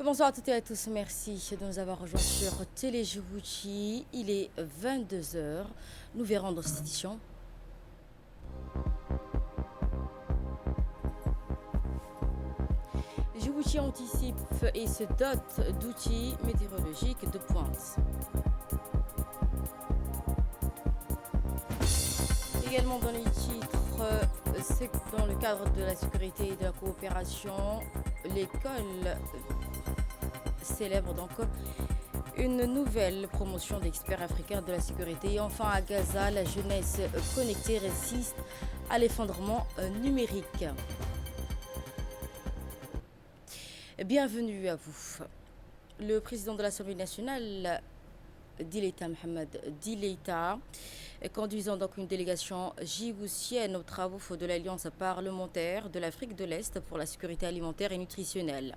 Bonsoir à toutes et à tous, merci de nous avoir rejoints sur Télé Djibouti. Il est 22 heures. Nous verrons dans cette édition. Djibouti anticipe et se dote d'outils météorologiques de pointe. Également dans les titres, c'est dans le cadre de la sécurité et de la coopération, l'école célèbre donc une nouvelle promotion d'experts africains de la sécurité. Et enfin à Gaza, la jeunesse connectée résiste à l'effondrement numérique. Bienvenue à vous. Le président de l'Assemblée nationale, Dileita Mohamed Dileita, conduisant donc une délégation djiboutienne aux travaux de l'Alliance parlementaire de l'Afrique de l'Est pour la sécurité alimentaire et nutritionnelle,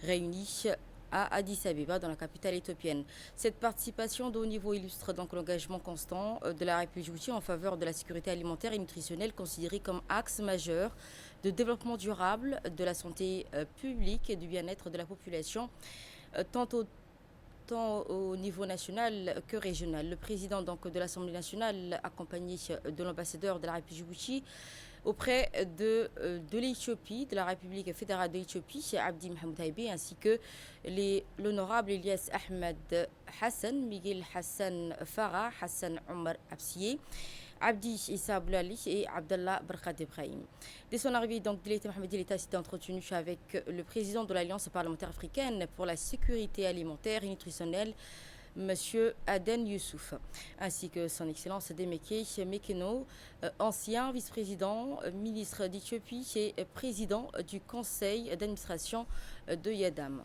réunie à Addis Abeba, dans la capitale éthiopienne. Cette participation de haut niveau illustre donc l'engagement constant de la République djiboutienne en faveur de la sécurité alimentaire et nutritionnelle, considérée comme axe majeur de développement durable, de la santé publique et du bien-être de la population, tant au niveau national que régional. Le président donc de l'Assemblée nationale, accompagné de l'ambassadeur de la République djibouti auprès de l'Éthiopie, de la République fédérale de l'Éthiopie, Abdi Mohamed Haïbé, ainsi que l'honorable Elias Ahmed Hassan, Miguel Hassan Farah, Hassan Omar Absiye, Abdi Issa Boulali et Abdallah Barkat Ibrahim. Dès son arrivée, donc, Dileita Mohamed Dileita s'est entretenu avec le président de l'Alliance parlementaire africaine pour la sécurité alimentaire et nutritionnelle, M. Aden Youssouf, ainsi que son Excellence Demeke Mekeno, ancien vice-président, ministre d'Éthiopie et président du conseil d'administration de Yadam.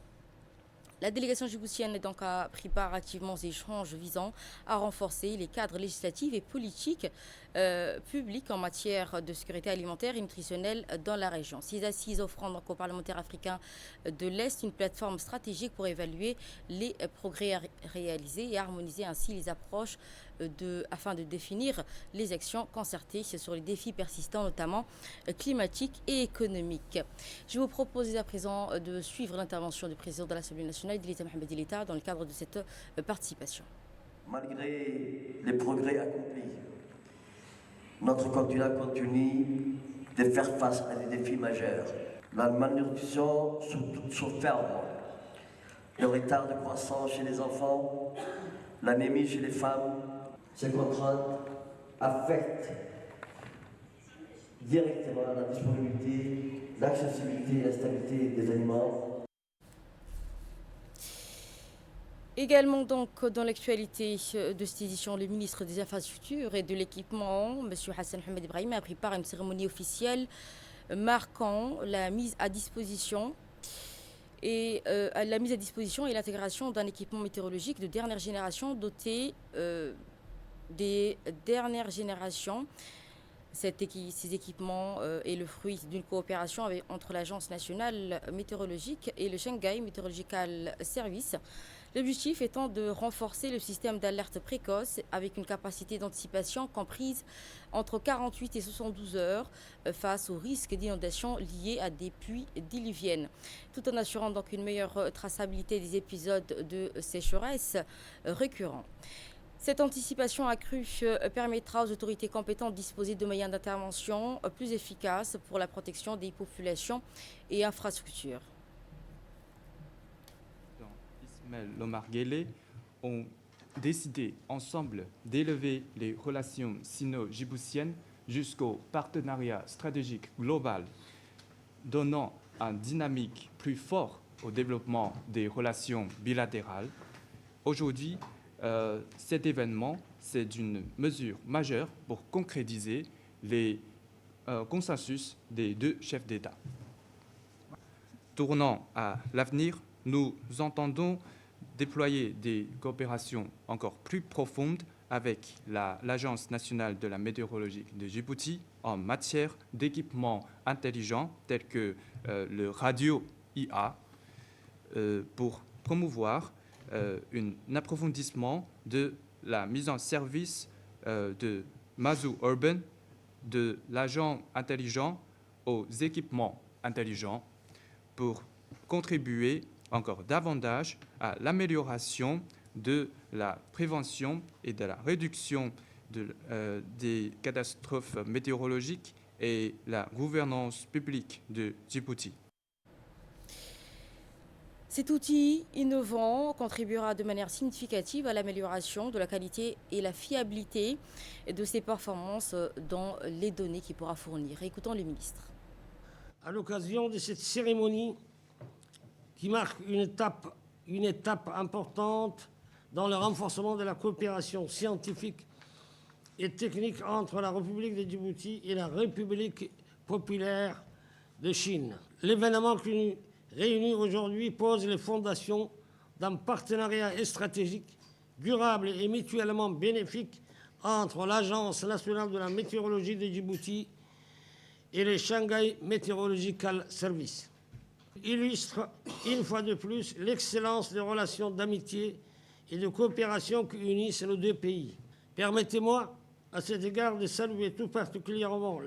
La délégation djiboutienne donc a pris part activement aux échanges visant à renforcer les cadres législatifs et politiques publics en matière de sécurité alimentaire et nutritionnelle dans la région. Ces assises offrant donc aux parlementaires africains de l'Est une plateforme stratégique pour évaluer les progrès réalisés et harmoniser ainsi les approches afin de définir les actions concertées sur les défis persistants, notamment climatiques et économiques. Je vous propose à présent de suivre l'intervention du président de l'Assemblée nationale, Dileita Mohamed Dileita, dans le cadre de cette participation. Malgré les progrès accomplis, notre continent continue de faire face à des défis majeurs. La malnutrition sous toutes ses formes, le retard de croissance chez les enfants, l'anémie chez les femmes, ces contraintes affectent directement la disponibilité, l'accessibilité et la stabilité des aliments. Également donc dans l'actualité de cette édition, le ministre des Infrastructures et de l'Équipement, M. Hassan Mohamed Ibrahim, a pris part à une cérémonie officielle marquant la mise à disposition et l'intégration d'un équipement météorologique de dernière génération doté des dernières générations. Ces équipements est le fruit d'une coopération entre l'Agence nationale météorologique et le Shanghai Meteorological Service. L'objectif étant de renforcer le système d'alerte précoce avec une capacité d'anticipation comprise entre 48 et 72 heures face aux risques d'inondation liés à des pluies diluviennes, tout en assurant donc une meilleure traçabilité des épisodes de sécheresse récurrents. Cette anticipation accrue permettra aux autorités compétentes de disposer de moyens d'intervention plus efficaces pour la protection des populations et infrastructures. Ismaël Omar Guelleh ont décidé ensemble d'élever les relations sino-djiboutiennes jusqu'au partenariat stratégique global, donnant un dynamique plus fort au développement des relations bilatérales. Aujourd'hui, cet événement, c'est une mesure majeure pour concrétiser les consensus des deux chefs d'État. Tournant à l'avenir, nous entendons déployer des coopérations encore plus profondes avec l'Agence nationale de la météorologie de Djibouti en matière d'équipements intelligents tels que le radio IA pour promouvoir un approfondissement de la mise en service de Mazu Urban, de l'agent intelligent aux équipements intelligents pour contribuer encore davantage à l'amélioration de la prévention et de la réduction des catastrophes météorologiques et la gouvernance publique de Djibouti. Cet outil innovant contribuera de manière significative à l'amélioration de la qualité et la fiabilité de ses performances dans les données qu'il pourra fournir. Écoutons le ministre. À l'occasion de cette cérémonie qui marque une étape importante dans le renforcement de la coopération scientifique et technique entre la République de Djibouti et la République populaire de Chine. L'événement qui nous réunis aujourd'hui pose les fondations d'un partenariat stratégique, durable et mutuellement bénéfique entre l'Agence nationale de la météorologie de Djibouti et le Shanghai Meteorological Service. Illustre une fois de plus l'excellence des relations d'amitié et de coopération qui unissent nos deux pays. Permettez-moi à cet égard de saluer tout particulièrement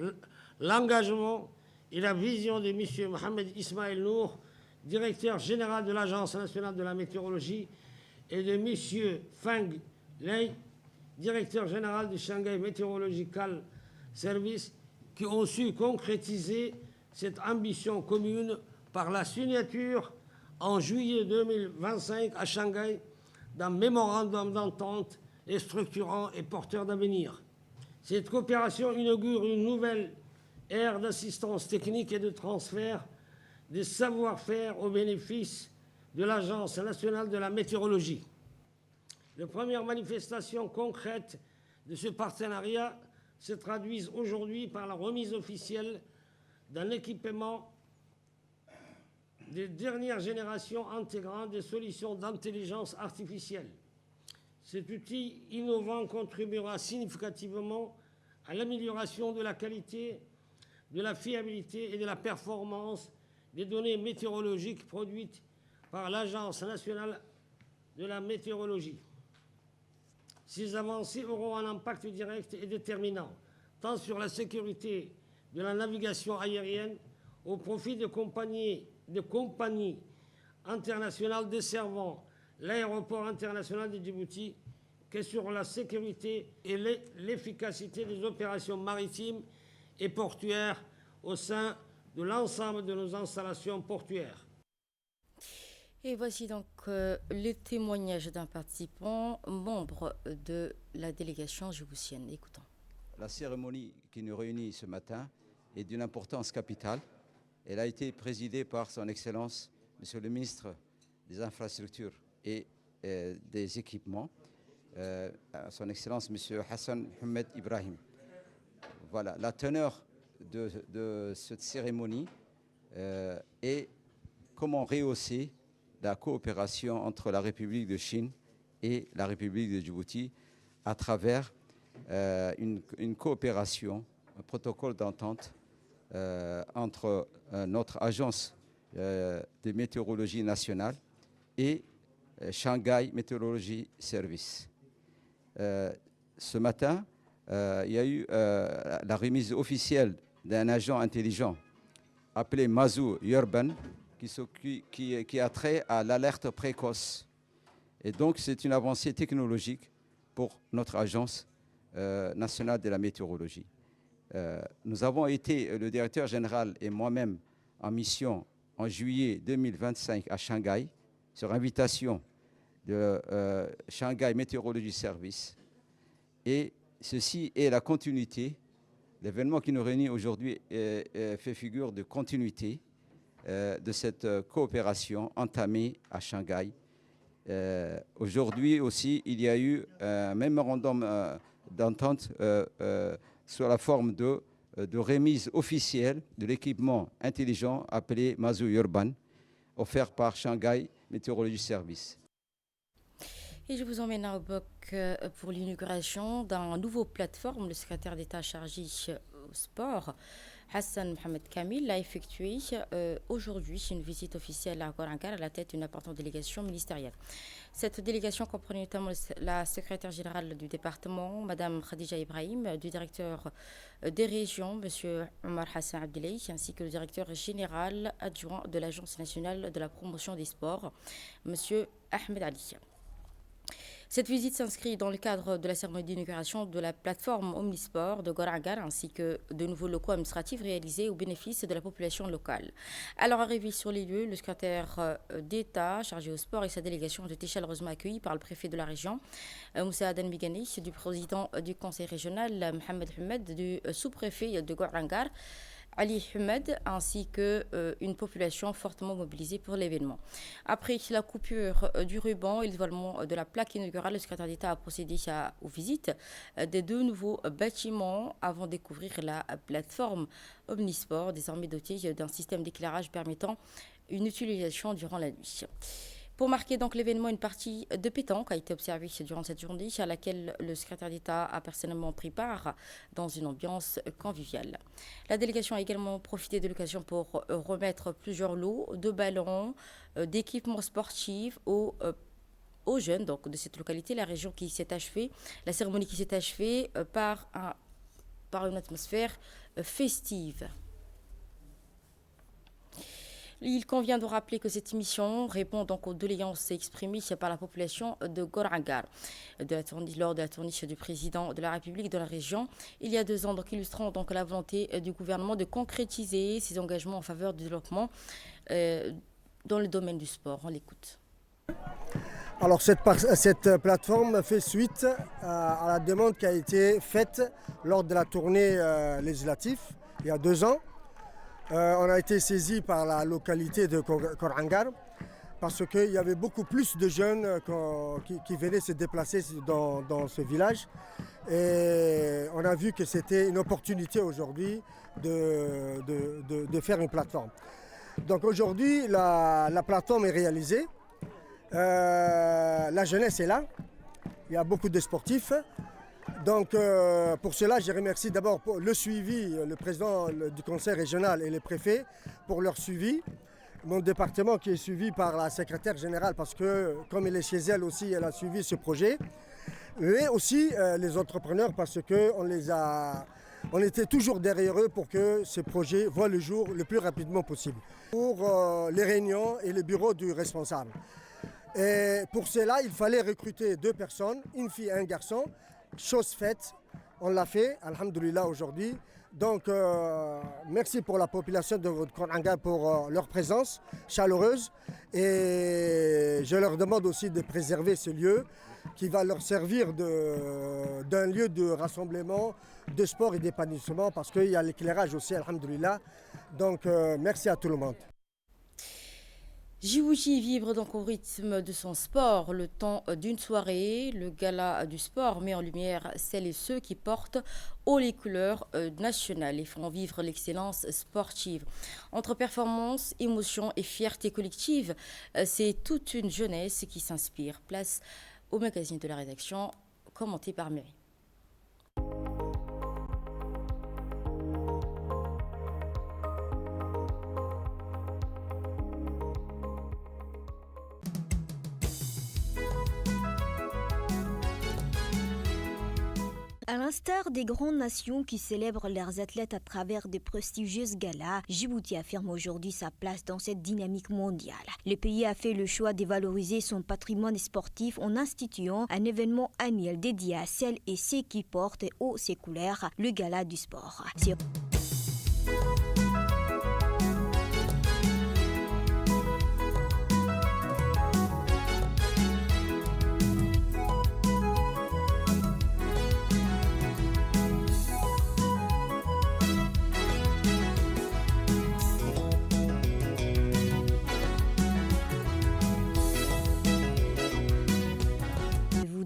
l'engagement et la vision de M. Mohamed Ismail Nour, directeur général de l'Agence nationale de la météorologie, et de M. Feng Lei, directeur général du Shanghai Meteorological Service, qui ont su concrétiser cette ambition commune par la signature en juillet 2025 à Shanghai d'un mémorandum d'entente structurant et porteur d'avenir. Cette coopération inaugure une nouvelle ère d'assistance technique et de transfert des savoir-faire au bénéfice de l'Agence nationale de la météorologie. Les premières manifestations concrètes de ce partenariat se traduisent aujourd'hui par la remise officielle d'un équipement de dernière génération intégrant des solutions d'intelligence artificielle. Cet outil innovant contribuera significativement à l'amélioration de la qualité, de la fiabilité et de la performance des données météorologiques produites par l'Agence nationale de la météorologie. Ces avancées auront un impact direct et déterminant, tant sur la sécurité de la navigation aérienne au profit de compagnies internationales desservant l'aéroport international de Djibouti, que sur la sécurité et l'efficacité des opérations maritimes et portuaires au sein de l'ensemble de nos installations portuaires. Et voici donc le témoignage d'un participant, membre de la délégation djiboutienne. Écoutons. La cérémonie qui nous réunit ce matin est d'une importance capitale. Elle a été présidée par son Excellence, Monsieur le ministre des Infrastructures et des Équipements, son Excellence, Monsieur Hassan Mohamed Ibrahim. Voilà, la teneur de cette cérémonie est comment rehausser la coopération entre la République de Chine et la République de Djibouti à travers une coopération, un protocole d'entente entre notre agence de météorologie nationale et Shanghai Meteorology Service. Ce matin, il y a eu la remise officielle d'un agent intelligent appelé Mazu Yurban qui a trait à l'alerte précoce. Et donc, c'est une avancée technologique pour notre agence nationale de la météorologie. Nous avons été, le directeur général et moi-même, en mission en juillet 2025 à Shanghai, sur invitation de Shanghai Meteorology Service. Et ceci est la continuité. L'événement qui nous réunit aujourd'hui fait figure de continuité de cette coopération entamée à Shanghai. Aujourd'hui aussi, il y a eu un mémorandum d'entente sous la forme de remise officielle de l'équipement intelligent appelé Mazu Yurban, offert par Shanghai Meteorology Service. Et je vous emmène à Obok pour l'inauguration d'un nouveau plateforme. Le secrétaire d'État chargé au sport Hassan Mohamed Kamil a effectué aujourd'hui une visite officielle à Gorangar à la tête d'une importante délégation ministérielle. Cette délégation comprenait notamment la secrétaire générale du département, Mme Khadija Ibrahim, du directeur des régions, M. Omar Hassan Abdelay, ainsi que le directeur général adjoint de l'Agence nationale de la promotion des sports, M. Ahmed Ali. Cette visite s'inscrit dans le cadre de la cérémonie d'inauguration de la plateforme Omnisport de Gorangar ainsi que de nouveaux locaux administratifs réalisés au bénéfice de la population locale. À leur arrivée sur les lieux, le secrétaire d'État chargé au sport et sa délégation ont été chaleureusement accueillis par le préfet de la région, Moussa Adan Migani, du président du conseil régional, Mohamed Hamed, du sous-préfet de Gorangar, Ali Hamed, ainsi qu'une population fortement mobilisée pour l'événement. Après la coupure du ruban et le dévoilement de la plaque inaugurale, le secrétaire d'État a procédé aux visites des 2 nouveaux bâtiments avant de découvrir la plateforme Omnisport, désormais dotée d'un système d'éclairage permettant une utilisation durant la nuit. Pour marquer donc l'événement, une partie de pétanque a été observée durant cette journée à laquelle le secrétaire d'État a personnellement pris part dans une ambiance conviviale. La délégation a également profité de l'occasion pour remettre plusieurs lots de ballons, d'équipements sportifs aux jeunes donc, de cette localité, la région qui s'est achevée, la cérémonie qui s'est achevée par une atmosphère festive. Il convient de rappeler que cette émission répond donc aux doléances exprimées par la population de Gorangar lors de la tournée du président de la République de la région il y a 2 ans, donc illustrant donc la volonté du gouvernement de concrétiser ses engagements en faveur du développement dans le domaine du sport. On l'écoute. Alors cette plateforme fait suite à la demande qui a été faite lors de la tournée législative il y a 2 ans. On a été saisi par la localité de Gorangar parce qu'il y avait beaucoup plus de jeunes qui venaient se déplacer dans ce village. Et on a vu que c'était une opportunité aujourd'hui de faire une plateforme. Donc aujourd'hui, la plateforme est réalisée. La jeunesse est là. Il y a beaucoup de sportifs. Donc pour cela, je remercie d'abord pour le suivi, le président du conseil régional et les préfets pour leur suivi. Mon département qui est suivi par la secrétaire générale parce que comme elle est chez elle aussi, elle a suivi ce projet. Et aussi les entrepreneurs parce qu'on était toujours derrière eux pour que ce projet voit le jour le plus rapidement possible. Pour les réunions et le bureau du responsable. Et pour cela, il fallait recruter 2 personnes, une fille et un garçon. Chose faite, on l'a fait, alhamdoulilah aujourd'hui. Donc merci pour la population de Gorangar pour leur présence chaleureuse. Et je leur demande aussi de préserver ce lieu qui va leur servir d'un lieu de rassemblement, de sport et d'épanouissement parce qu'il y a l'éclairage aussi, alhamdoulilah. Donc merci à tout le monde. Djibouti vibre donc au rythme de son sport le temps d'une soirée. Le gala du sport met en lumière celles et ceux qui portent haut les couleurs nationales et font vivre l'excellence sportive. Entre performance, émotion et fierté collective, c'est toute une jeunesse qui s'inspire. Place au magazine de la rédaction, commenté par Mary. À l'instar des grandes nations qui célèbrent leurs athlètes à travers de prestigieuses galas, Djibouti affirme aujourd'hui sa place dans cette dynamique mondiale. Le pays a fait le choix de valoriser son patrimoine sportif en instituant un événement annuel dédié à celles et ceux qui portent haut ses couleurs, le gala du sport.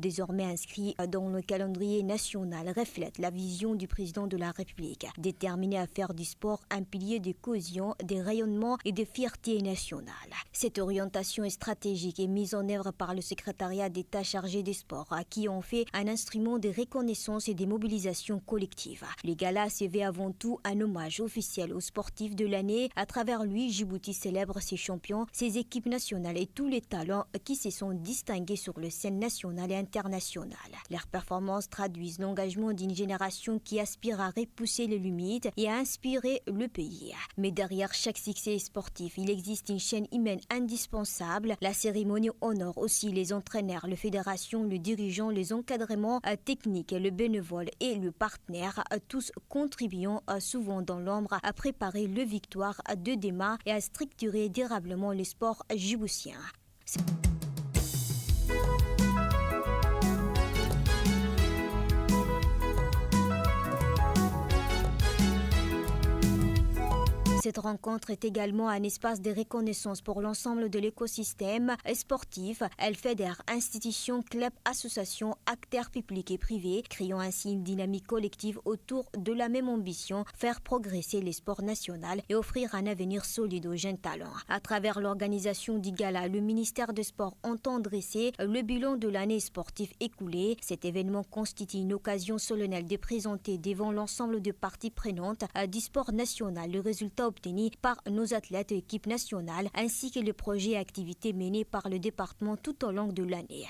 désormais inscrits dans le calendrier national, reflètent la vision du président de la République, déterminé à faire du sport un pilier de cohésion, de rayonnement et de fierté nationale. Cette orientation stratégique est mise en œuvre par le secrétariat d'État chargé des sports, qui en fait un instrument de reconnaissance et de mobilisation collective. Le gala se veut avant tout un hommage officiel aux sportifs de l'année. À travers lui, Djibouti célèbre ses champions, ses équipes nationales et tous les talents qui se sont distingués sur le scène nationale et internationale. Leurs performances traduisent l'engagement d'une génération qui aspire à repousser les limites et à inspirer le pays. Mais derrière chaque succès sportif, il existe une chaîne humaine indispensable. La cérémonie honore aussi les entraîneurs, les fédérations, les dirigeants, les encadrements techniques, le bénévole et le partenaire, tous contribuant souvent dans l'ombre à préparer le victoire de demain et à structurer durablement le sport djiboutien. Cette rencontre est également un espace de reconnaissance pour l'ensemble de l'écosystème sportif. Elle fédère institutions, clubs, associations, acteurs publics et privés, créant ainsi une dynamique collective autour de la même ambition, faire progresser les sports nationaux et offrir un avenir solide aux jeunes talents. À travers l'organisation du gala, le ministère des Sports entend dresser le bilan de l'année sportive écoulée. Cet événement constitue une occasion solennelle de présenter devant l'ensemble des parties prenantes du sport national le résultat obtenus par nos athlètes et équipes nationales, ainsi que les projets et activités menés par le département tout au long de l'année.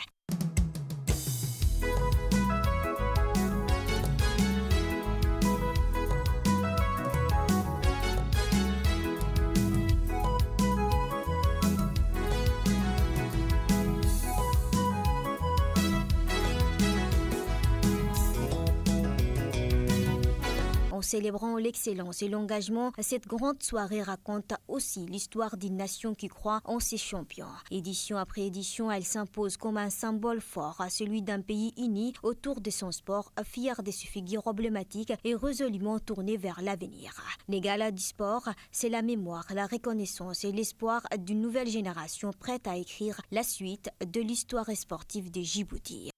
En célébrant l'excellence et l'engagement, cette grande soirée raconte aussi l'histoire d'une nation qui croit en ses champions. Édition après édition, elle s'impose comme un symbole fort à celui d'un pays uni autour de son sport, fier de ses figures emblématiques et résolument tourné vers l'avenir. Les galas du sport, c'est la mémoire, la reconnaissance et l'espoir d'une nouvelle génération prête à écrire la suite de l'histoire sportive de Djibouti.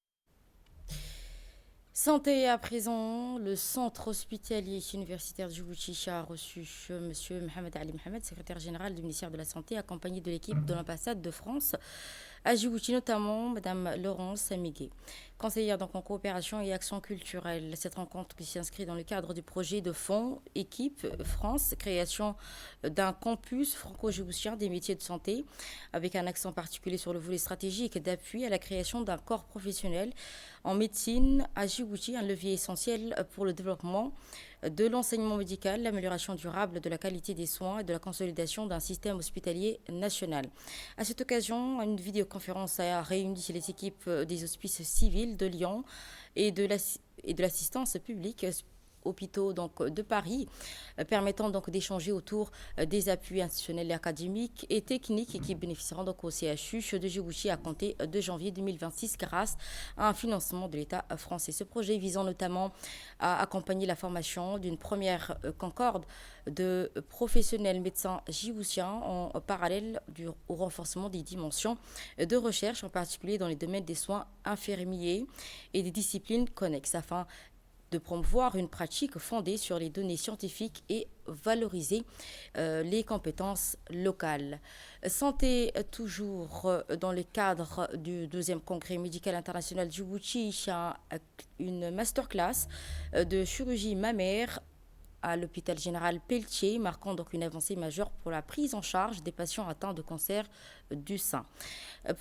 Santé à présent, le centre hospitalier universitaire de Djibouti a reçu M. Mohamed Ali Mohamed, secrétaire général du ministère de la Santé, accompagné de l'équipe de l'ambassade de France à Djibouti, notamment Mme Laurence Amiguet, conseillère donc en coopération et action culturelle. Cette rencontre qui s'inscrit dans le cadre du projet de fonds Équipe France, création d'un campus franco-djiboutien des métiers de santé, avec un accent particulier sur le volet stratégique d'appui à la création d'un corps professionnel en médecine à Djibouti, un levier essentiel pour le développement de l'enseignement médical, l'amélioration durable de la qualité des soins et de la consolidation d'un système hospitalier national. À cette occasion, une vidéoconférence a réuni les équipes des hospices civils de Lyon et de l'assistance publique hôpitaux donc, de Paris, permettant donc d'échanger autour des appuis institutionnels et académiques et techniques qui bénéficieront donc au CHU de Djibouti à compter de janvier 2026 grâce à un financement de l'État français. Ce projet visant notamment à accompagner la formation d'une première concorde de professionnels médecins djiboutiens en parallèle au renforcement des dimensions de recherche, en particulier dans les domaines des soins infirmiers et des disciplines connexes, afin de promouvoir une pratique fondée sur les données scientifiques et valoriser les compétences locales. Santé, toujours dans le cadre du 2e congrès médical international Djibouti, il y a une masterclass de chirurgie mammaire à l'hôpital général Pelletier, marquant donc une avancée majeure pour la prise en charge des patients atteints de cancer du sein.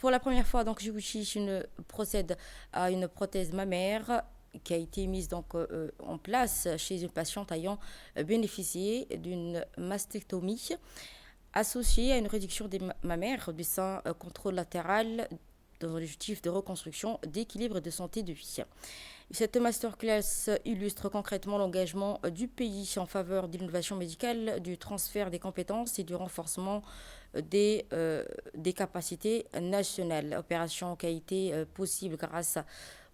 Pour la première fois, donc, Djibouti procède à une prothèse mammaire qui a été mise donc en place chez une patiente ayant bénéficié d'une mastectomie associée à une réduction des mammaires du sein contralatéral dans un objectif de reconstruction d'équilibre et de santé de vie. Cette masterclass illustre concrètement l'engagement du pays en faveur de l'innovation médicale, du transfert des compétences et du renforcement des capacités nationales. Opération qui a été possible grâce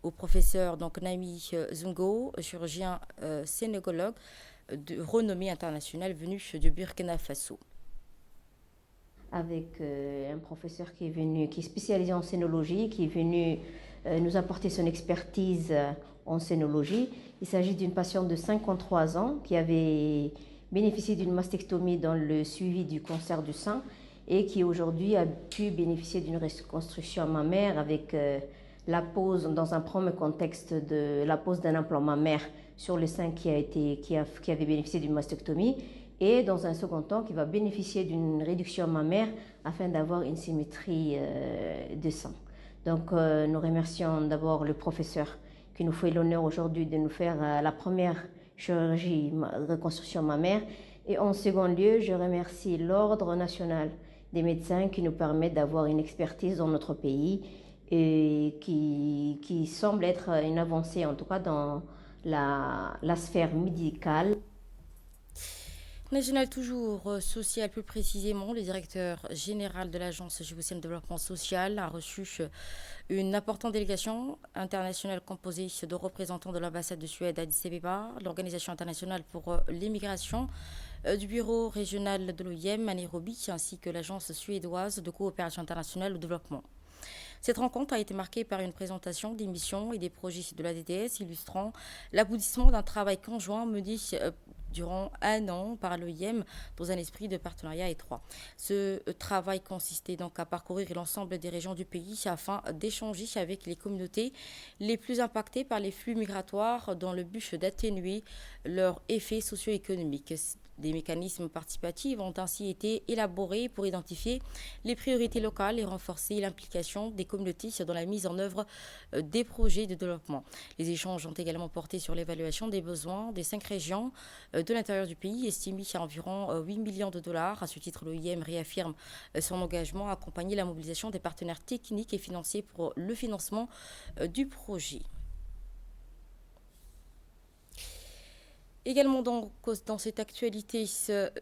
au professeur donc, Nami Zungo, chirurgien sénégologue de renommée internationale venu de Burkina Faso. Avec un professeur qui est spécialisé en sénologie, qui est venu nous apporter son expertise en scénologie. Il s'agit d'une patiente de 53 ans qui avait bénéficié d'une mastectomie dans le suivi du cancer du sein et qui aujourd'hui a pu bénéficier d'une reconstruction mammaire avec la pose, dans un premier contexte, de la pose d'un implant mammaire sur le sein qui avait bénéficié d'une mastectomie, et dans un second temps qui va bénéficier d'une réduction mammaire afin d'avoir une symétrie de sein. Donc nous remercions d'abord le professeur qui nous fait l'honneur aujourd'hui de nous faire la première chirurgie reconstruction mammaire, et en second lieu je remercie l'Ordre national des médecins qui nous permet d'avoir une expertise dans notre pays et qui semble être une avancée en tout cas dans la sphère médicale. National toujours social, plus précisément, le directeur général de l'Agence djiboutienne de développement social a reçu une importante délégation internationale composée de représentants de l'ambassade de Suède à Addis Abeba, l'Organisation internationale pour l'immigration, du bureau régional de l'OIM à Nairobi, ainsi que l'Agence suédoise de coopération internationale au développement. Cette rencontre a été marquée par une présentation des missions et des projets de l'ADDS illustrant l'aboutissement d'un travail conjoint mené durant un an par l'OIM dans un esprit de partenariat étroit. Ce travail consistait donc à parcourir l'ensemble des régions du pays afin d'échanger avec les communautés les plus impactées par les flux migratoires dans le but d'atténuer leurs effets socio-économiques. Des mécanismes participatifs ont ainsi été élaborés pour identifier les priorités locales et renforcer l'implication des communautés dans la mise en œuvre des projets de développement. Les échanges ont également porté sur l'évaluation des besoins des 5 régions de l'intérieur du pays, estimées à environ 8 millions de dollars. À ce titre, l'OIM réaffirme son engagement à accompagner la mobilisation des partenaires techniques et financiers pour le financement du projet. Également dans cette actualité,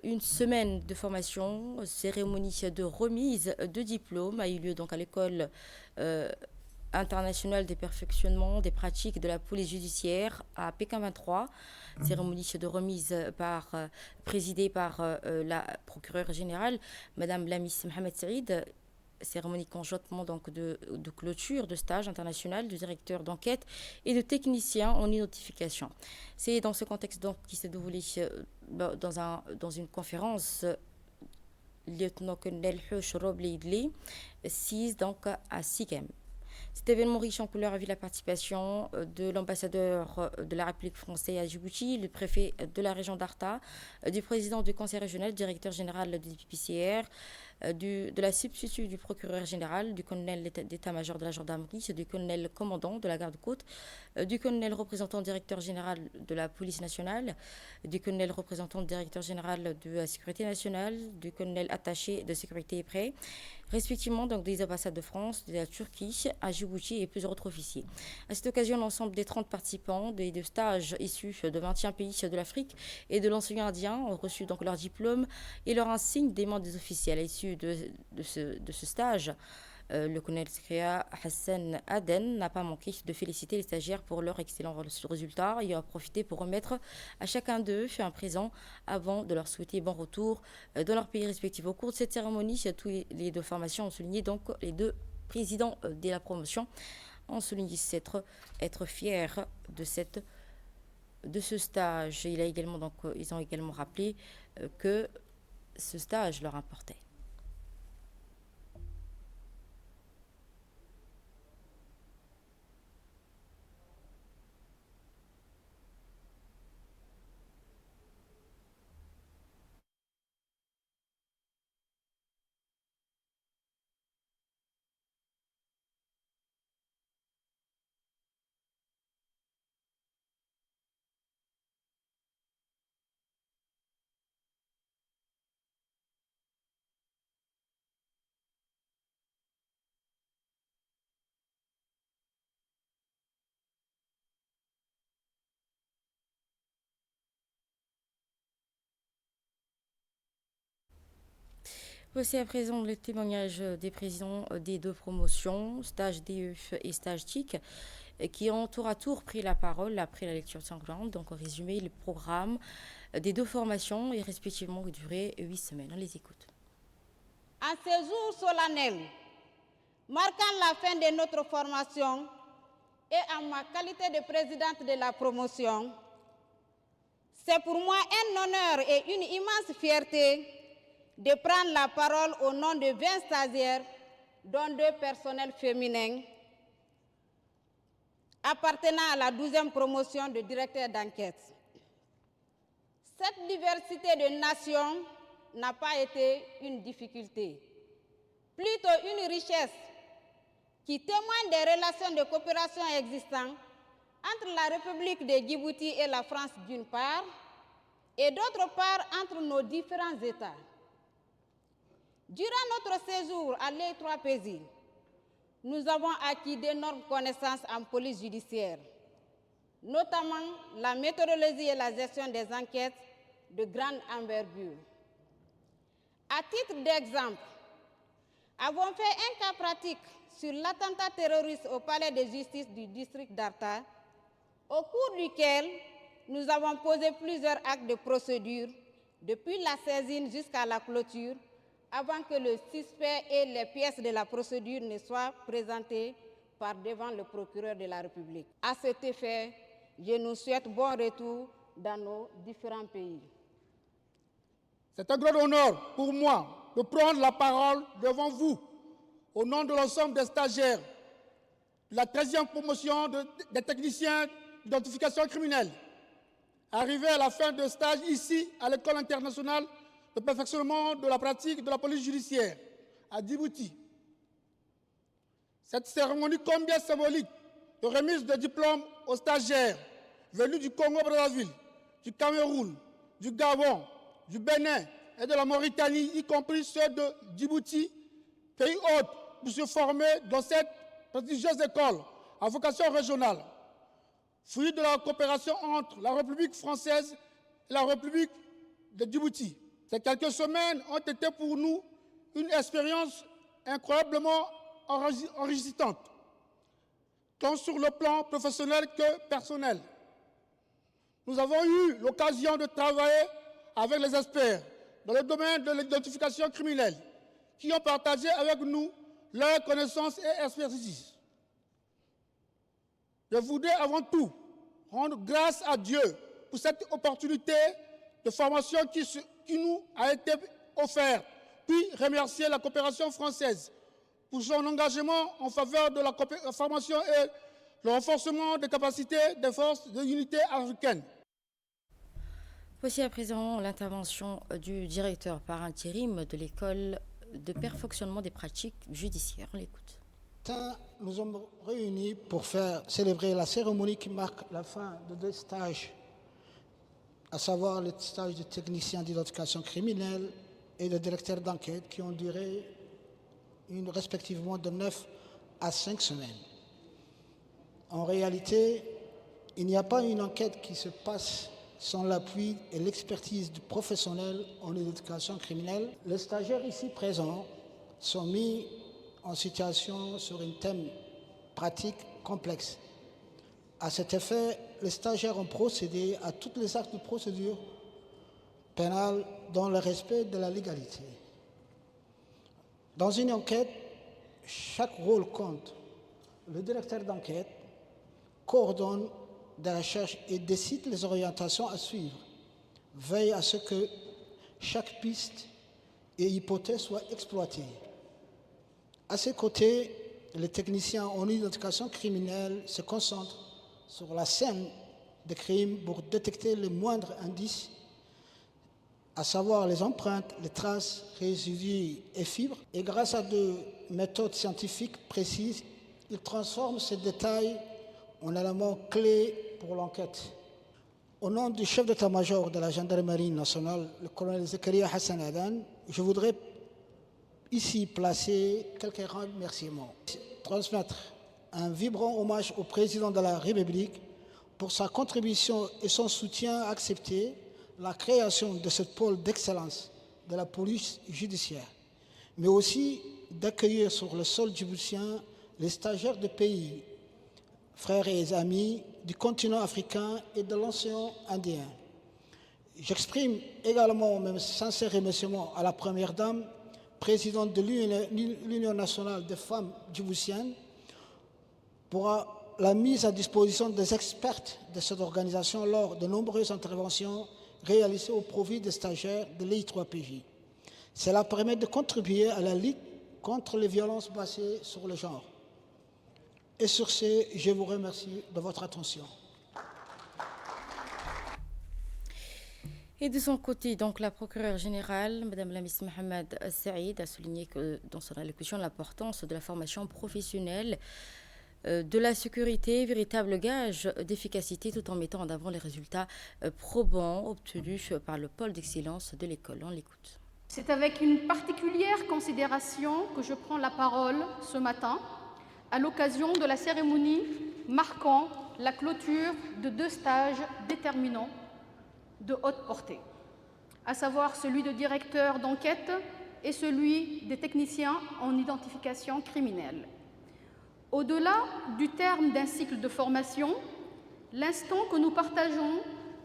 une semaine de formation, cérémonie de remise de diplôme a eu lieu donc à l'école internationale des perfectionnements des pratiques de la police judiciaire à Pékin 23. Cérémonie de remise présidée par la procureure générale, Madame Lamis Mohamed Saïd. Cérémonie conjointement donc de clôture de stage international du directeur d'enquête et de technicien en identification. C'est dans ce contexte donc qui s'est déroulé dans une conférence lieutenant-colonel Houch Robleidli, 6 donc à Sigem. Cet événement riche en couleurs a vu la participation de l'ambassadeur de la République française à Djibouti, le préfet de la région d'Arta, du président du conseil régional, directeur général du DPCR, de la substitut du procureur général, du colonel d'état-major de la gendarmerie, du colonel commandant de la garde-côte, du colonel représentant directeur général de la police nationale, du colonel représentant directeur général de la sécurité nationale, du colonel attaché de sécurité et prêt, respectivement donc des ambassades de France, de la Turquie, à Djibouti et plusieurs autres officiers. À cette occasion, l'ensemble des 30 participants de stages issus de 21 pays de l'Afrique et de l'enseignement indien ont reçu donc leur diplôme et leur insigne des membres des officiels. À l'issue de ce stage, le colonel Skria Hassan Aden n'a pas manqué de féliciter les stagiaires pour leur excellent résultat et a profité pour remettre à chacun d'eux un présent avant de leur souhaiter bon retour dans leur pays respectif. Au cours de cette cérémonie, tous les deux formations ont souligné, donc les deux présidents de la promotion ont souligné être fiers de ce stage. Ils ont également rappelé que ce stage leur importait. Voici à présent le témoignage des présidents des deux promotions, stage DEF et stage TIC, qui ont tour à tour pris la parole après la lecture sanglante. Donc, en résumé, le programme des deux formations est respectivement duré 8 semaines. On les écoute. En ce jour solennel, marquant la fin de notre formation, et en ma qualité de présidente de la promotion, c'est pour moi un honneur et une immense fierté de prendre la parole au nom de 20 stagiaires, dont 2 personnels féminins, appartenant à la 12e promotion de directeur d'enquête. Cette diversité de nations n'a pas été une difficulté, plutôt une richesse qui témoigne des relations de coopération existantes entre la République de Djibouti et la France d'une part, et d'autre part entre nos différents États. Durant notre séjour à l'E3PJ, nous avons acquis d'énormes connaissances en police judiciaire, notamment la méthodologie et la gestion des enquêtes de grande envergure. À titre d'exemple, avons fait un cas pratique sur l'attentat terroriste au palais de justice du district d'Arta, au cours duquel nous avons posé plusieurs actes de procédure, depuis la saisine jusqu'à la clôture, avant que le suspect et les pièces de la procédure ne soient présentées par devant le procureur de la République. À cet effet, je nous souhaite bon retour dans nos différents pays. C'est un grand honneur pour moi de prendre la parole devant vous au nom de l'ensemble des stagiaires de la 13e promotion des techniciens d'identification criminelle, arrivés à la fin de stage ici à l'École internationale de perfectionnement de la pratique de la police judiciaire à Djibouti. Cette cérémonie combien symbolique de remise de diplômes aux stagiaires venus du Congo-Brazzaville, du Cameroun, du Gabon, du Bénin et de la Mauritanie, y compris ceux de Djibouti, pays hôte, pour se former dans cette prestigieuse école à vocation régionale, fruit de la coopération entre la République française et la République de Djibouti. Ces quelques semaines ont été pour nous une expérience incroyablement enrichissante, tant sur le plan professionnel que personnel. Nous avons eu l'occasion de travailler avec les experts dans le domaine de l'identification criminelle, qui ont partagé avec nous leurs connaissances et expertise. Je voudrais avant tout rendre grâce à Dieu pour cette opportunité de formation qui nous a été offerte, puis remercier la coopération française pour son engagement en faveur de la formation et le renforcement des capacités des forces de l'unité africaine. Voici à présent l'intervention du directeur par intérim de l'école de perfectionnement des pratiques judiciaires. On l'écoute. Nous sommes réunis pour célébrer la cérémonie qui marque la fin de 2 stages, à savoir les stages de technicien d'identification criminelle et de directeur d'enquête qui ont duré respectivement de 9 à 5 semaines. En réalité, il n'y a pas une enquête qui se passe sans l'appui et l'expertise du professionnel en identification criminelle. Les stagiaires ici présents sont mis en situation sur un thème pratique complexe. À cet effet, les stagiaires ont procédé à tous les actes de procédure pénale dans le respect de la légalité. Dans une enquête, chaque rôle compte. Le directeur d'enquête coordonne des recherches et décide les orientations à suivre. Veille à ce que chaque piste et hypothèse soient exploitées. À ses côtés, les techniciens en identification criminelle se concentrent sur la scène des crimes pour détecter les moindres indices, à savoir les empreintes, les traces, résidus et fibres. Et grâce à des méthodes scientifiques précises, ils transforment ces détails en éléments clés pour l'enquête. Au nom du chef d'état-major de la gendarmerie nationale, le colonel Zakaria Hassan Adan, je voudrais ici placer quelques remerciements. Transmettre un vibrant hommage au président de la République pour sa contribution et son soutien à accepter la création de ce pôle d'excellence de la police judiciaire, mais aussi d'accueillir sur le sol djiboutien les stagiaires de pays, frères et amis du continent africain et de l'océan Indien. J'exprime également mes sincères remerciements à la Première Dame, présidente de l'Union nationale des femmes djiboutiennes, pour la mise à disposition des experts de cette organisation lors de nombreuses interventions réalisées au profit des stagiaires de l'EI3PJ. Cela permet de contribuer à la lutte contre les violences basées sur le genre. Et sur ce, je vous remercie de votre attention. Et de son côté, donc, la procureure générale, Mme la Miss Mohamed Saïd, a souligné que dans son allocution l'importance de la formation professionnelle, de la sécurité, véritable gage d'efficacité, tout en mettant en avant les résultats probants obtenus par le pôle d'excellence de l'école. On l'écoute. C'est avec une particulière considération que je prends la parole ce matin à l'occasion de la cérémonie marquant la clôture de 2 stages déterminants de haute portée, à savoir celui de directeur d'enquête et celui des techniciens en identification criminelle. Au-delà du terme d'un cycle de formation, l'instant que nous partageons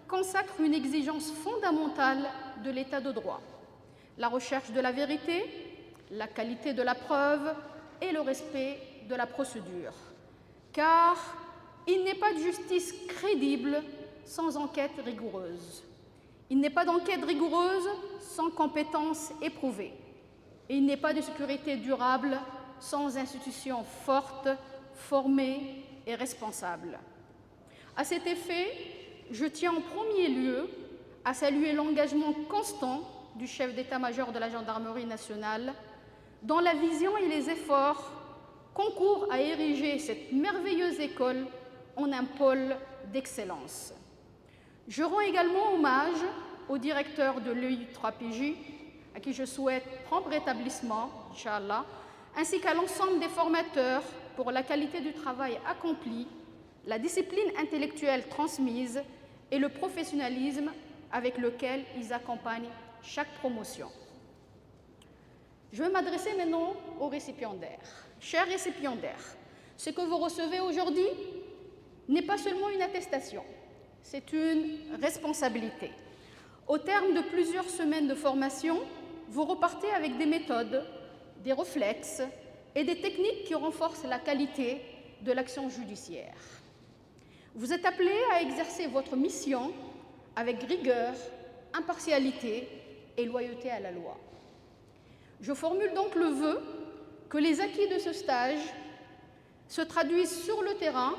consacre une exigence fondamentale de l'état de droit: la recherche de la vérité, la qualité de la preuve et le respect de la procédure. Car il n'est pas de justice crédible sans enquête rigoureuse. Il n'est pas d'enquête rigoureuse sans compétences éprouvées. Et il n'est pas de sécurité durable sans institutions fortes, formées et responsables. À cet effet, je tiens en premier lieu à saluer l'engagement constant du chef d'état-major de la Gendarmerie nationale, dont la vision et les efforts concourent à ériger cette merveilleuse école en un pôle d'excellence. Je rends également hommage au directeur de l'EI3PJ, à qui je souhaite prompt rétablissement, Inch'Allah, ainsi qu'à l'ensemble des formateurs pour la qualité du travail accompli, la discipline intellectuelle transmise et le professionnalisme avec lequel ils accompagnent chaque promotion. Je vais m'adresser maintenant aux récipiendaires. Chers récipiendaires, ce que vous recevez aujourd'hui n'est pas seulement une attestation, c'est une responsabilité. Au terme de plusieurs semaines de formation, vous repartez avec des méthodes, des réflexes et des techniques qui renforcent la qualité de l'action judiciaire. Vous êtes appelés à exercer votre mission avec rigueur, impartialité et loyauté à la loi. Je formule donc le vœu que les acquis de ce stage se traduisent sur le terrain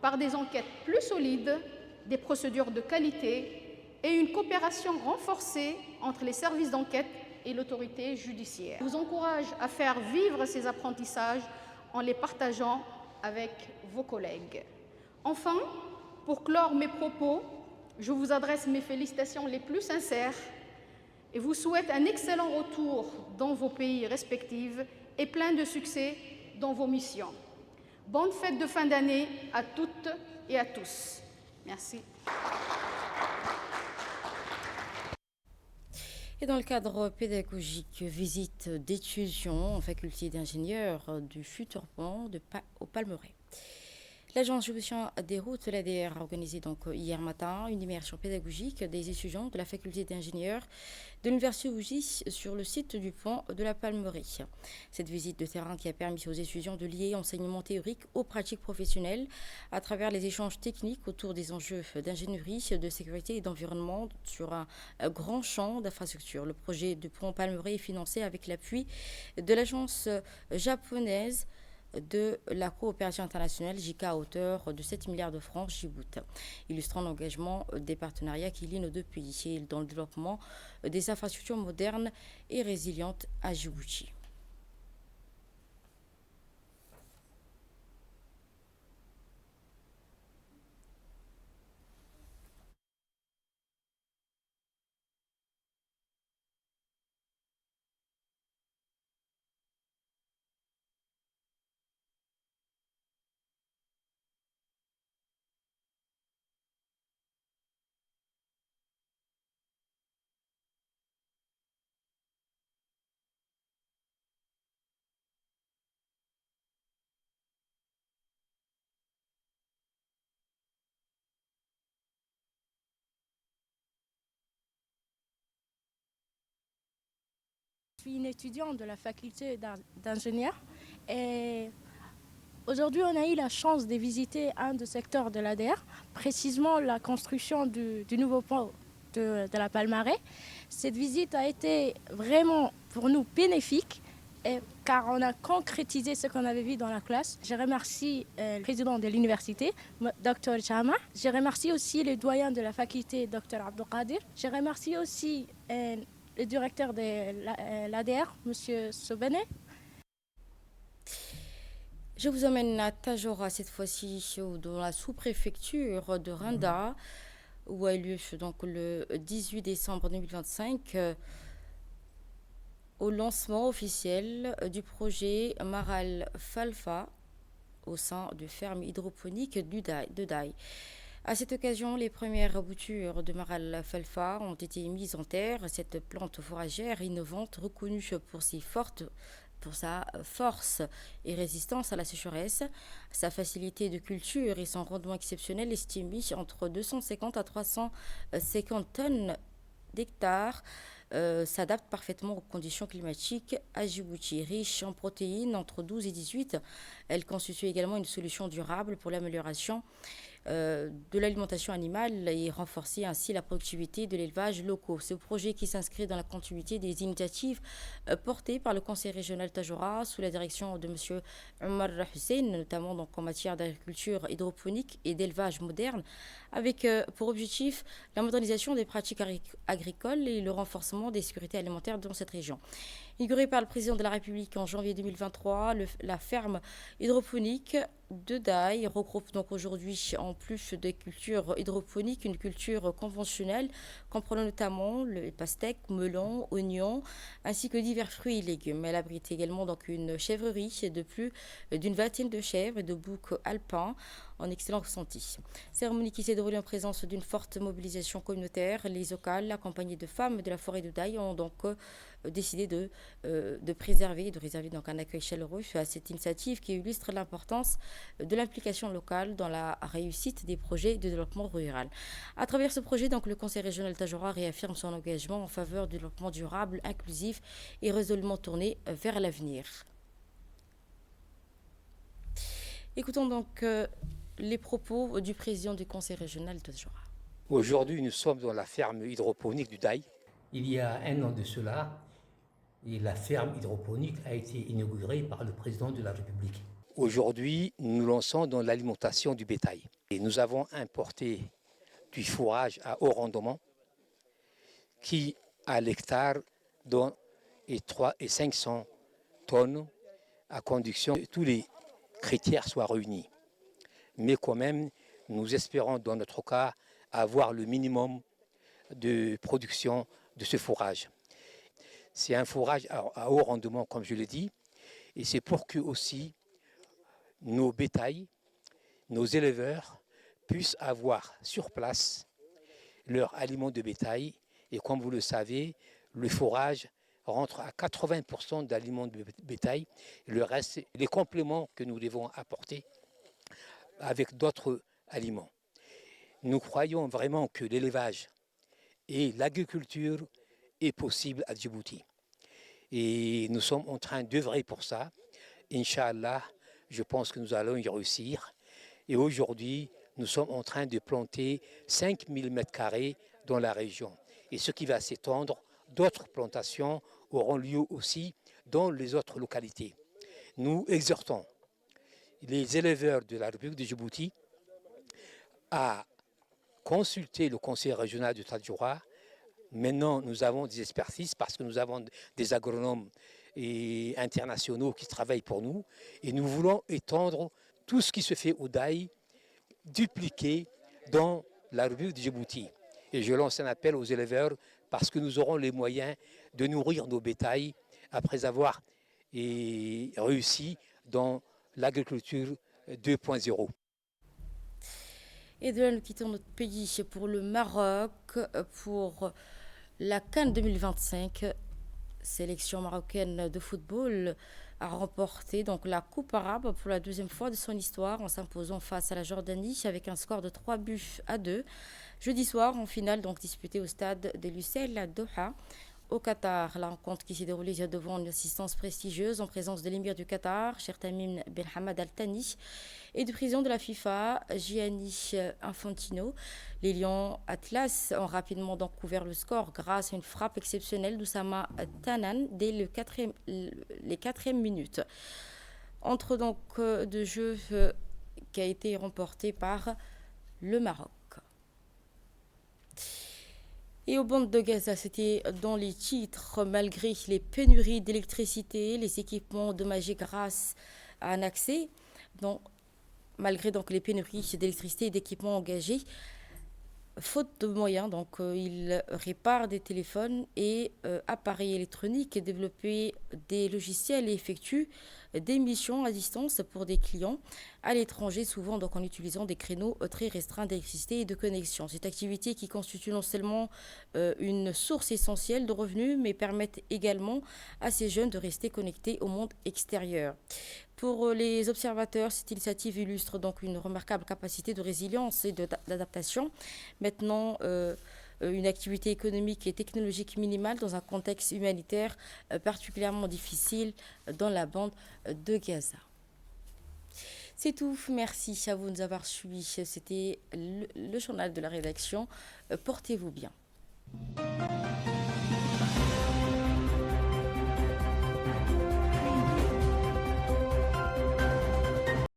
par des enquêtes plus solides, des procédures de qualité et une coopération renforcée entre les services d'enquête et l'autorité judiciaire. Je vous encourage à faire vivre ces apprentissages en les partageant avec vos collègues. Enfin, pour clore mes propos, je vous adresse mes félicitations les plus sincères et vous souhaite un excellent retour dans vos pays respectifs et plein de succès dans vos missions. Bonne fête de fin d'année à toutes et à tous. Merci. Et dans le cadre pédagogique, visite d'étudiants en faculté d'ingénieurs du futur pont au Palmeraie. L'agence judiciaire des routes, l'ADR, a organisé donc hier matin une immersion pédagogique des étudiants de la faculté d'ingénieurs de l'Université Ougy sur le site du pont de la Palmeraie. Cette visite de terrain qui a permis aux étudiants de lier enseignement théorique aux pratiques professionnelles à travers les échanges techniques autour des enjeux d'ingénierie, de sécurité et d'environnement sur un grand champ d'infrastructures. Le projet du pont Palmeraie est financé avec l'appui de l'agence japonaise de la coopération internationale JICA à hauteur de 7 milliards de francs Djibouti, illustrant l'engagement des partenariats qui lient nos deux pays dans le développement des infrastructures modernes et résilientes à Djibouti. Je suis une étudiante de la faculté d'ingénieur et Aujourd'hui, on a eu la chance de visiter un des secteurs de l'ADR, précisément la construction du nouveau pont de la Palmarès. Cette visite a été vraiment pour nous bénéfique car on a concrétisé ce qu'on avait vu dans la classe. Je remercie le président de l'université, Dr Chama. Je remercie aussi le doyen de la faculté, Dr Abdelkadir. Je remercie aussi le directeur de l'ADR, M. Sobene. Je vous emmène à Tadjoura, cette fois-ci dans la sous-préfecture de Randa, où a eu lieu donc, le 18 décembre 2025 au lancement officiel du projet Maral Falfa au sein de ferme hydroponique de Daï. À cette occasion, les premières boutures de Maral Falfa ont été mises en terre. Cette plante fourragère innovante, reconnue pour sa force et résistance à la sécheresse, sa facilité de culture et son rendement exceptionnel estimé entre 250 à 350 tonnes d'hectares, s'adapte parfaitement aux conditions climatiques à Djibouti. Riche en protéines entre 12 et 18, elle constitue également une solution durable pour l'amélioration de l'alimentation animale et renforcer ainsi la productivité de l'élevage locaux. Ce projet qui s'inscrit dans la continuité des initiatives portées par le Conseil régional Tadjoura sous la direction de M. Omar Hussein, notamment donc en matière d'agriculture hydroponique et d'élevage moderne, avec pour objectif la modernisation des pratiques agricoles et le renforcement des sécurités alimentaires dans cette région. Inaugurée par le président de la République en janvier 2023, la ferme hydroponique de Daï regroupe donc aujourd'hui, en plus des cultures hydroponiques, une culture conventionnelle comprenant notamment le pastèque, melon, oignons, ainsi que divers fruits et légumes. Elle abrite également donc une chèvrerie de plus d'une vingtaine de chèvres et de boucs alpins en excellente santé. Cérémonie qui s'est déroulée en présence d'une forte mobilisation communautaire. Les Okal, accompagnés de femmes de la forêt de Daï, ont donc décidé de préserver et de réserver donc un accueil chaleureux à cette initiative qui illustre l'importance de l'implication locale dans la réussite des projets de développement rural. À travers ce projet, donc, le Conseil régional Tadjoura réaffirme son engagement en faveur du développement durable, inclusif et résolument tourné vers l'avenir. Écoutons donc les propos du président du Conseil régional Tadjoura. Aujourd'hui, nous sommes dans la ferme hydroponique du Daï. Il y a un an de cela, et la ferme hydroponique a été inaugurée par le président de la République. Aujourd'hui, nous nous lançons dans l'alimentation du bétail. Et nous avons importé du fourrage à haut rendement qui, à l'hectare, donne 300 et 500 tonnes à condition que tous les critères soient réunis. Mais quand même, nous espérons dans notre cas avoir le minimum de production de ce fourrage. C'est un fourrage à haut rendement, comme je l'ai dit, et c'est pour que aussi nos bétails, nos éleveurs puissent avoir sur place leur aliment de bétail. Et comme vous le savez, le fourrage rentre à 80% d'aliments de bétail. Le reste, c'est les compléments que nous devons apporter avec d'autres aliments. Nous croyons vraiment que l'élevage et l'agriculture est possible à Djibouti. Et nous sommes en train d'œuvrer pour ça. Inch'Allah, je pense que nous allons y réussir. Et aujourd'hui, nous sommes en train de planter 5000 m² dans la région. Et ce qui va s'étendre, d'autres plantations auront lieu aussi dans les autres localités. Nous exhortons les éleveurs de la République de Djibouti à consulter le conseil régional de Tadjoura. Maintenant, nous avons des expertises parce que nous avons des agronomes et internationaux qui travaillent pour nous. Et nous voulons étendre tout ce qui se fait au Daï, dupliquer dans la République de Djibouti. Et je lance un appel aux éleveurs parce que nous aurons les moyens de nourrir nos bétails après avoir réussi dans l'agriculture 2.0. Et de là, nous quittons notre pays pour le Maroc, pour la CAN 2025. Sélection marocaine de football a remporté donc la Coupe arabe pour la deuxième fois de son histoire en s'imposant face à la Jordanie avec un score de 3-2 jeudi soir en finale donc disputée au stade de Lusail à Doha au Qatar. La rencontre qui s'est déroulée devant une assistance prestigieuse en présence de l'émir du Qatar, Cheikh Tamim Ben Hamad Al Thani, et du président de la FIFA, Gianni Infantino. Les Lions Atlas ont rapidement donc couvert le score grâce à une frappe exceptionnelle d'Oussama Tanan dès les 4e minutes. Entre donc de jeu qui a été remporté par le Maroc. Et au bande de Gaza, c'était dans les titres, malgré les pénuries d'électricité, les équipements endommagés grâce à un accès, malgré donc les pénuries d'électricité et d'équipements engagés, faute de moyens, il répare des téléphones et appareils électroniques et développer des logiciels et effectue des missions à distance pour des clients à l'étranger, souvent donc en utilisant des créneaux très restreints d'électricité et de connexion. Cette activité qui constitue non seulement une source essentielle de revenus, mais permettent également à ces jeunes de rester connectés au monde extérieur. Pour les observateurs, cette initiative illustre donc une remarquable capacité de résilience et d'adaptation. Maintenant, une activité économique et technologique minimale dans un contexte humanitaire particulièrement difficile dans la bande de Gaza. C'est tout. Merci à vous de nous avoir suivis. C'était le journal de la rédaction. Portez-vous bien.